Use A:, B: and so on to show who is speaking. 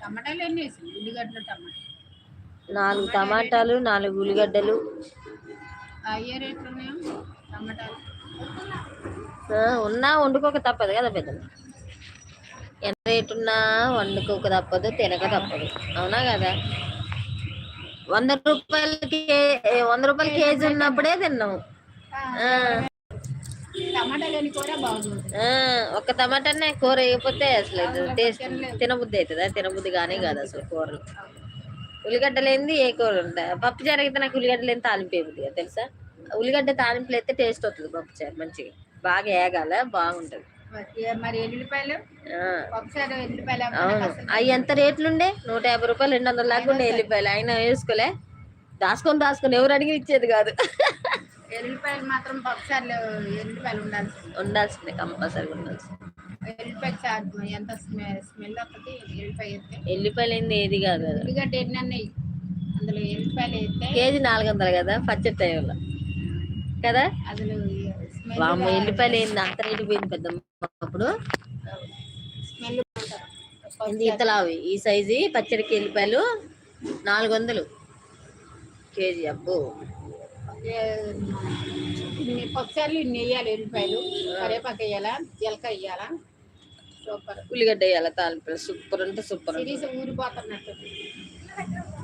A: టమాటాలు ఎన్ని వేసి ఉల్లిగడ్డలు టమాటా
B: 4 టమాటాలు 4 ఉల్లిగడ్డలు.
A: అయ్యే రేట్లు ఉన్నాయో టమాటాలు
B: ఉన్నా వండుకోక తప్పదు కదా పెద్దమ్మ. ఎంత రేటు ఉన్నా వండుకోక తప్పదు, తినక తప్పదు. అవునా కదా? 100 రూపాయలకి 100 రూపాయల కేజీ ఉన్నప్పుడే తిన్నాము.
A: టమాటాలు ఎన్ని కూర బాగుంది.
B: ఒక్క టమాటానే కూర వేయకపోతే అసలు టేస్ట్ తినబుద్ధి అవుతుందా? తినబుద్ధి కానీ కాదు అసలు కూరలు. ఉల్లిగడ్డలు ఏంది ఏ కూర ఉంటాయి. పప్పు చారు అయితే నాకు ఉల్లిగడ్డలు ఏం తాలింపు వేయబుద్ది తెలుసా? ఉల్లిగడ్డ తాలింపులు అయితే టేస్ట్ వస్తుంది పప్పు చారు మంచిగా. బాగా ఏగాల బాగుంటది.
A: మరి ఎల్లుల్లిపాయలు
B: అవును. అవి ఎంత రేట్లుండే? 150 రూపాయలు 200 లాగా ఉండే ఎల్లిపాయలు. అయినా వేసుకోలే, దాచుకొని ఎవరు అడిగి ఇచ్చేది కాదు.
A: ఎల్లుల్లిపాయలు మాత్రం పప్పుసార్లు ఎల్లుల్లిపాయలు
B: ఉండాల్సిందే, కంపల్సరీ ఉండాల్సిందే.
A: ఎల్లిపాయ చారు ఎంత స్మెల్ వస్తుంది.
B: ఎల్లిపాయలు ఏంది ఏది కాదు.
A: ఉల్లిగడ్డ ఎన్ని అన్నాయి అందులో ఎల్లిపాయలు వేస్తే
B: కేజీ 400 కదా పచ్చడి టైంలో కదా.
A: అసలు
B: వామ్మ ఎల్లిపాయలు ఏంది అంత రేటు పోయింది పెద్దమ్మ అప్పుడు.
A: స్మెల్
B: ఇంతలావి ఈ సైజు పచ్చడికి ఎల్లిపాయలు 400 కేజీ. అబ్బో,
A: పప్పుసార్లు ఇన్ని వేయాలి. ఎల్లిపాయలు కరివేపాకు వేయాలా, జీలకాయ వేయాలా, సూపర్.
B: ఉల్లిగడ్డ వేయాలి తాలింపులు. సూపర్ అంటే సూపర్.
A: ఊరిపోతున్నట్టు